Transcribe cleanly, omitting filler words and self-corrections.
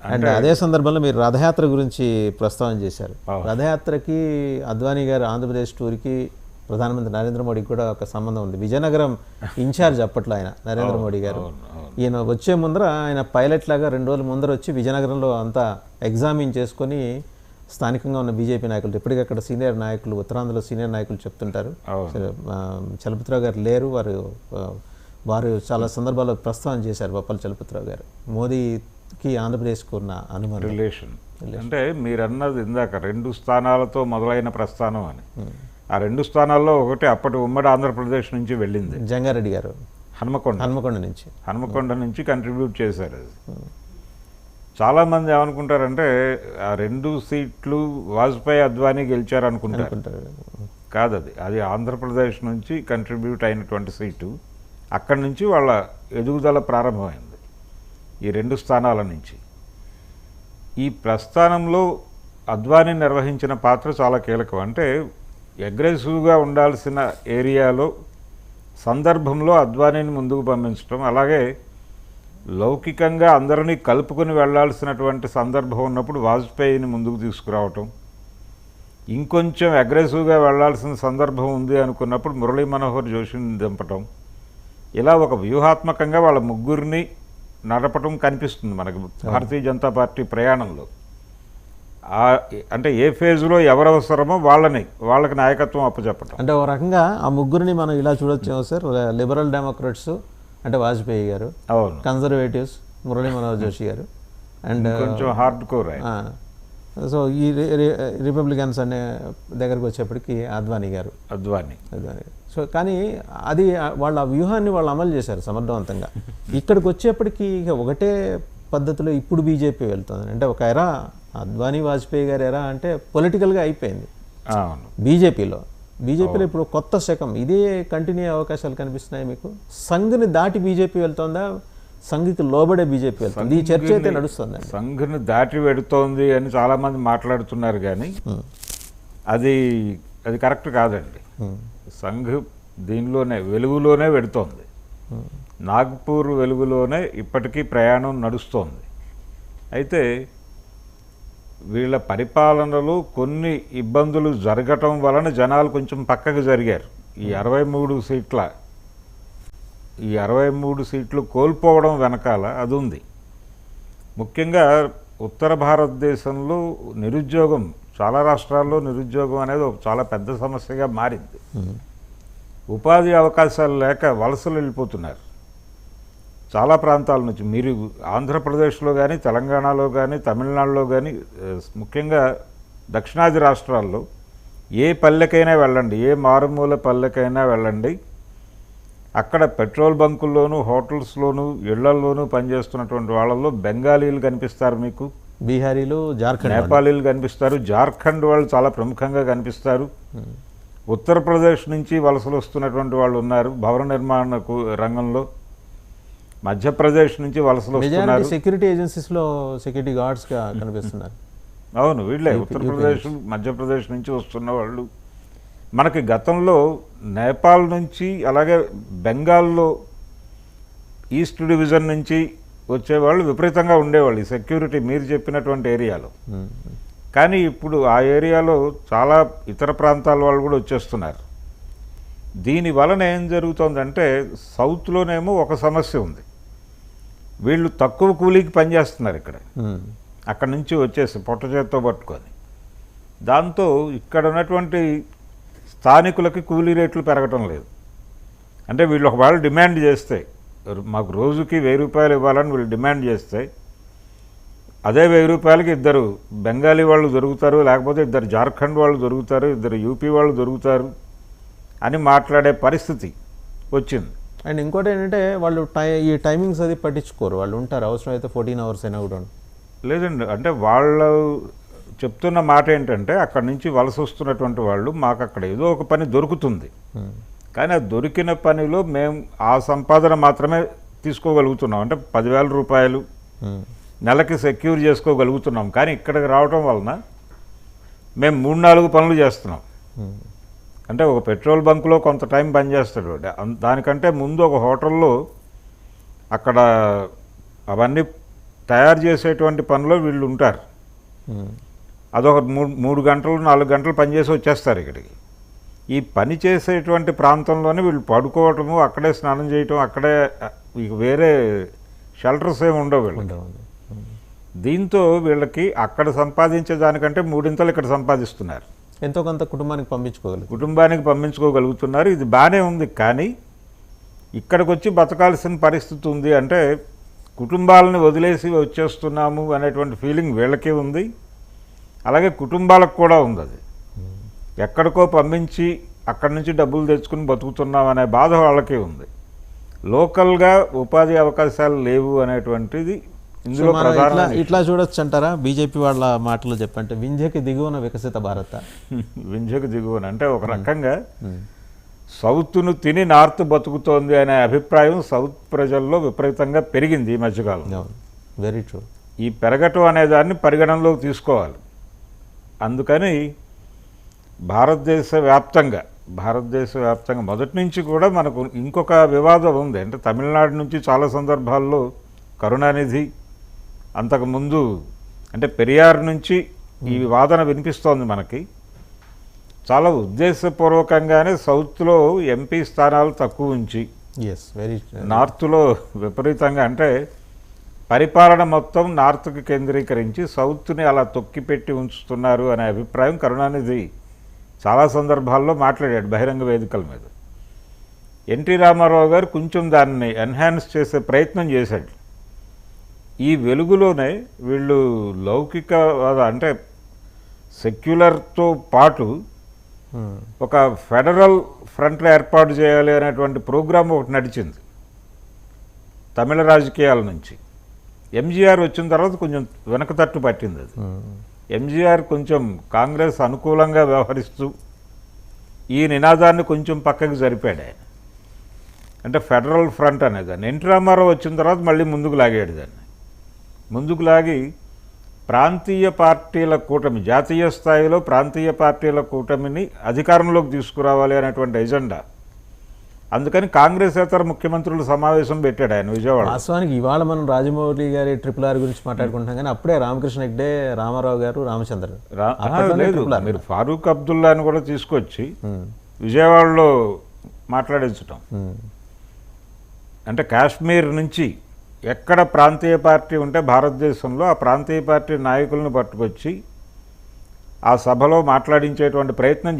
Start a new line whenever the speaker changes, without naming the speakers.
అంటే అదే సందర్భంలో మీరు రథయాత్ర గురించి ప్రస్తావన చేశారు. రథయాత్రకి అద్వానీ గారు ఆంధ్రప్రదేశ్ టూర్కి ప్రధానమంత్రి నరేంద్ర మోడీకి కూడా ఒక సంబంధం ఉంది. విజయనగరం ఇన్ఛార్జ్ అప్పట్లో ఆయన నరేంద్ర మోడీ గారు. ఈయన వచ్చే ముందర ఆయన పైలట్ లాగా 2 రోజుల ముందర వచ్చి విజయనగరంలో అంతా ఎగ్జామిన్ చేసుకొని స్థానికంగా ఉన్న బీజేపీ నాయకులు, ఎప్పటికక్కడ సీనియర్ నాయకులు, ఉత్తరాంధ్రలో సీనియర్ నాయకులు చెప్తుంటారు. చలపతిరావు గారు లేరు, వారు చాలా సందర్భాల్లో ప్రస్తావన చేశారు. బొప్పల చలపతిరావు గారు మోదీకి ఆంధ్రప్రదేశ్కు ఉన్న అనుమానం
రిలేషన్ అంటే మీరు అన్నది ఇందాక 2 స్థానాలతో మొదలైన ప్రస్థానం అని. ఆ 2 స్థానాల్లో ఒకటి అప్పటి ఉమ్మడి ఆంధ్రప్రదేశ్ నుంచి వెళ్ళింది
జంగారెడ్డి గారు,
హన్మకొండ నుంచి కంట్రిబ్యూట్ చేశారు. అది చాలామంది ఏమనుకుంటారంటే ఆ 2 సీట్లు వాజ్పేయి అద్వానీ గెలిచారు అనుకుంటారు. కాదు, అది ఆంధ్రప్రదేశ్ నుంచి కంట్రిబ్యూట్ అయినటువంటి సీటు. అక్కడి నుంచి వాళ్ళ ఎదుగుదల ప్రారంభమైంది ఈ 2 స్థానాల నుంచి. ఈ ప్రస్థానంలో అద్వానీ నిర్వహించిన పాత్ర చాలా కీలకం. అంటే అగ్రెసివ్గా ఉండాల్సిన ఏరియాలో సందర్భంలో అద్వానీని ముందుకు పంపించడం, అలాగే లౌకికంగా అందరినీ కలుపుకొని వెళ్లాల్సినటువంటి సందర్భం ఉన్నప్పుడు వాజ్పేయిని ముందుకు తీసుకురావటం, ఇంకొంచెం అగ్రెసివ్గా వెళ్లాల్సిన సందర్భం ఉంది అనుకున్నప్పుడు మురళీ మనోహర్ జోషిని దింపటం, ఇలా ఒక వ్యూహాత్మకంగా వాళ్ళ ముగ్గురిని నడపటం కనిపిస్తుంది మనకు భారతీయ జనతా పార్టీ ప్రయాణంలో. అంటే ఏ ఫేజ్లో ఎవరు అవసరమో వాళ్ళకి నాయకత్వం అప్పచెప్పటం.
అంటే ఒక రకంగా ఆ ముగ్గురిని మనం ఇలా చూడొచ్చు సార్. లిబరల్ డెమోక్రాట్స్ అంటే వాజ్పేయి గారు,
అవును,
కన్జర్వేటివ్స్ మురళీ మనోహర్ జోషి గారు, అండ్
కొంచెం హార్డ్ కోర్.
సో ఈ రిపబ్లికన్స్ అనే దగ్గరకు వచ్చేప్పటికి అద్వానీ గారు. సో కానీ అది వాళ్ళ వ్యూహాన్ని వాళ్ళు అమలు చేశారు సమర్థవంతంగా. ఇక్కడికి వచ్చేప్పటికి ఇక ఒకటే పద్ధతిలో ఇప్పుడు బీజేపీ వెళ్తుంది. అంటే ఒక ఎరా అద్వానీ వాజ్పేయి గారు ఎరా అంటే పొలిటికల్గా అయిపోయింది బీజేపీలో ఇప్పుడు కొత్త శకం. ఇదే కంటిన్యూ అవకాశాలు కనిపిస్తున్నాయి మీకు? సంఘ్ని దాటి బీజేపీ వెళ్తుందా, సంఘ్కి లోబడే బీజేపీ వెళ్తుంది? ఈ చర్చ అయితే నడుస్తుంది.
సంఘ్ని దాటి వెడుతోంది అని చాలామంది మాట్లాడుతున్నారు, కానీ అది కరెక్ట్ కాదండి. సంఘ్ దీనిలోనే వెలుగులోనే వెడుతోంది. నాగ్పూర్ వెలుగులోనే ఇప్పటికీ ప్రయాణం నడుస్తోంది. అయితే వీళ్ళ పరిపాలనలో కొన్ని ఇబ్బందులు జరగటం వలన జనాలు కొంచెం పక్కకు జరిగారు. ఈ 63 సీట్లు కోల్పోవడం వెనకాల అది ఉంది. ముఖ్యంగా ఉత్తర భారతదేశంలో నిరుద్యోగం, చాలా రాష్ట్రాల్లో నిరుద్యోగం అనేది ఒక చాలా పెద్ద సమస్యగా మారింది. ఉపాధి అవకాశాలు లేక వలసలు వెళ్ళిపోతున్నారు చాలా ప్రాంతాల నుంచి. మీరు ఆంధ్రప్రదేశ్లో కానీ, తెలంగాణలో కానీ, తమిళనాడులో కానీ, ముఖ్యంగా దక్షిణాది రాష్ట్రాల్లో ఏ పల్లెకైనా వెళ్ళండి, ఏ మారుమూల పల్లెకైనా వెళ్ళండి, అక్కడ పెట్రోల్ బంకుల్లోనూ, హోటల్స్లోనూ, ఇళ్లల్లోనూ పనిచేస్తున్నటువంటి వాళ్ళల్లో బెంగాలీలు కనిపిస్తారు మీకు,
బీహారీలు,
నేపాలీలు కనిపిస్తారు, జార్ఖండ్ వాళ్ళు చాలా ప్రముఖంగా కనిపిస్తారు. ఉత్తరప్రదేశ్ నుంచి వలసలు వస్తున్నటువంటి వాళ్ళు ఉన్నారు భవన నిర్మాణ రంగంలో. మధ్యప్రదేశ్ నుంచి వలసలు వస్తున్నారు,
సెక్యూరిటీ ఏజెన్సీస్లో సెక్యూరిటీ గార్డ్స్గా కనిపిస్తున్నారు.
అవును, వీళ్ళే ఉత్తరప్రదేశ్, మధ్యప్రదేశ్ నుంచి వస్తున్న వాళ్ళు. మనకి గతంలో నేపాల్ నుంచి, అలాగే బెంగాల్లో ఈస్ట్ డివిజన్ నుంచి వచ్చేవాళ్ళు విపరీతంగా ఉండేవాళ్ళు ఈ సెక్యూరిటీ మీరు చెప్పినటువంటి ఏరియాలో. కానీ ఇప్పుడు ఆ ఏరియాలో చాలా ఇతర ప్రాంతాల వాళ్ళు కూడా వచ్చేస్తున్నారు. దీని వలన ఏం జరుగుతుందంటే సౌత్లోనేమో ఒక సమస్య ఉంది, వీళ్ళు తక్కువ కూలీకి పనిచేస్తున్నారు ఇక్కడ, అక్కడ నుంచి వచ్చేసి పొట్ట చేత్తో పట్టుకొని. దాంతో ఇక్కడ ఉన్నటువంటి స్థానికులకి కూలీ రేట్లు పెరగటం లేదు. అంటే వీళ్ళు ఒకవేళ డిమాండ్ చేస్తే, మాకు రోజుకి 1000 రూపాయలు ఇవ్వాలని వీళ్ళు డిమాండ్ చేస్తే, అదే 1000 రూపాయలకి 2 బెంగాలీ వాళ్ళు దొరుకుతారు, లేకపోతే 2 జార్ఖండ్ వాళ్ళు దొరుకుతారు, 2 యూపీ వాళ్ళు దొరుకుతారు అని మాట్లాడే పరిస్థితి వచ్చింది.
అండ్ ఇంకోటి ఏంటంటే వాళ్ళు ఈ టైమింగ్స్ అది పట్టించుకోరు, వాళ్ళు ఉంటారు అవసరం అయితే 14 hours అయినా కూడా.
లేదండి, అంటే వాళ్ళు చెప్తున్న మాట ఏంటంటే అక్కడి నుంచి వలస వస్తున్నటువంటి వాళ్ళు, మాకు అక్కడ ఏదో ఒక పని దొరుకుతుంది, కానీ ఆ దొరికిన పనిలో మేము ఆ సంపాదన మాత్రమే తీసుకోగలుగుతున్నాం. అంటే 10,000 రూపాయలు నెలకి సెక్యూర్ చేసుకోగలుగుతున్నాం. కానీ ఇక్కడికి రావటం వలన మేము 3-4 పనులు చేస్తున్నాం. అంటే ఒక పెట్రోల్ బంకులో కొంత టైం పనిచేస్తాడు, దానికంటే ముందు ఒక హోటల్లో అక్కడ అవన్నీ తయారు చేసేటువంటి పనిలో వీళ్ళు ఉంటారు. అదొక 3 గంటలు 4 గంటలు పనిచేసి వచ్చేస్తారు ఇక్కడికి. ఈ పని చేసేటువంటి ప్రాంతంలోనే వీళ్ళు పడుకోవటము, అక్కడే స్నానం చేయటం, అక్కడే ఇక వేరే షెల్టర్స్ ఏమి ఉండవు వీళ్ళకి. దీంతో వీళ్ళకి అక్కడ సంపాదించే దానికంటే 3 ఇక్కడ సంపాదిస్తున్నారు.
ఎంతో కొంత కుటుంబానికి
పంపించుకోగలుగుతున్నారు. ఇది బాగానే ఉంది. కానీ ఇక్కడికి వచ్చి బతకాల్సిన పరిస్థితి ఉంది అంటే కుటుంబాలను వదిలేసి వచ్చేస్తున్నాము అనేటువంటి ఫీలింగ్ వీళ్ళకి ఉంది. అలాగే కుటుంబాలకు కూడా ఉంది. అది ఎక్కడికో పంపించి అక్కడి నుంచి డబ్బులు తెచ్చుకుని బతుకుతున్నాం అనే బాధ వాళ్ళకి ఉంది. లోకల్గా ఉపాధి అవకాశాలు లేవు అనేటువంటిది ఇందులో ప్రధాన.
ఇట్లా చూడొచ్చు అంటారా? బీజేపీ వాళ్ళ మాటలు చెప్పంటే వింధ్యకి దిగువన వికసిత భారత.
వింధ్యకు దిగువన అంటే ఒక రకంగా సౌత్ను తిని నార్త్ బతుకుతోంది అనే అభిప్రాయం సౌత్ ప్రజల్లో విపరీతంగా పెరిగింది ఈ మధ్యకాలం.
Very true.
ఈ పెరగటం అనే దాన్ని పరిగణనలోకి తీసుకోవాలి. అందుకని భారతదేశ వ్యాప్తంగా మొదటి నుంచి కూడా మనకు ఇంకొక వివాదం ఉంది. అంటే తమిళనాడు నుంచి చాలా సందర్భాల్లో కరుణానిధి, అంతకుముందు అంటే పెరియార్ నుంచి ఈ వాదన వినిపిస్తోంది మనకి. చాలా ఉద్దేశపూర్వకంగానే సౌత్లో ఎంపీ స్థానాలు తక్కువ ఉంచి నార్త్లో విపరీతంగా అంటే పరిపాలన మొత్తం నార్త్కి కేంద్రీకరించి సౌత్ని అలా తొక్కిపెట్టి ఉంచుతున్నారు అనే అభిప్రాయం కరుణానిధి చాలా సందర్భాల్లో మాట్లాడాడు బహిరంగ వేదికల మీద. ఎన్టీ రామారావు గారు కొంచెం దాన్ని ఎన్హాన్స్ చేసే ప్రయత్నం చేశాడు. ఈ వెలుగులోనే వీళ్ళు లౌకికవాద అంటే సెక్యులర్తో పాటు ఒక ఫెడరల్ ఫ్రంట్లో ఏర్పాటు చేయాలి అనేటువంటి ప్రోగ్రాం ఒకటి నడిచింది తమిళ రాజకీయాల నుంచి. ఎంజీఆర్ వచ్చిన తర్వాత కొంచెం వెనకతట్టు పట్టింది అది. ఎంజీఆర్ కొంచెం కాంగ్రెస్ అనుకూలంగా వ్యవహరిస్తూ ఈ నినాదాన్ని కొంచెం పక్కకి జరిపాడు ఆయన. అంటే ఫెడరల్ ఫ్రంట్ అనేదాన్ని. ఎన్టీ రామారావు వచ్చిన తర్వాత మళ్ళీ ముందుకు లాగాడు దాన్ని. ముందుకు లాగి ప్రాంతీయ పార్టీల కూటమి, జాతీయ స్థాయిలో ప్రాంతీయ పార్టీల కూటమిని అధికారంలోకి తీసుకురావాలి అనేటువంటి ఎజెండా. అందుకని కాంగ్రెసేతర ముఖ్యమంత్రుల సమావేశం పెట్టాడు ఆయన విజయవాడ.
వాస్తవానికి ఇవాళ మనం రాజమౌళి గారి RRR గురించి మాట్లాడుకుంటున్నాం, కానీ అప్పుడే రామకృష్ణ హెగ్డే, రామారావు గారు, రామచంద్ర
లేదు, మీరు ఫారూక్ అబ్దుల్లాని కూడా తీసుకొచ్చి విజయవాడలో మాట్లాడించటం. అంటే కాశ్మీర్ నుంచి ఎక్కడ ప్రాంతీయ పార్టీ ఉంటే భారతదేశంలో ఆ ప్రాంతీయ పార్టీ నాయకులను పట్టుకొచ్చి ఆ సభలో మాట్లాడించేటువంటి ప్రయత్నం చేశారు.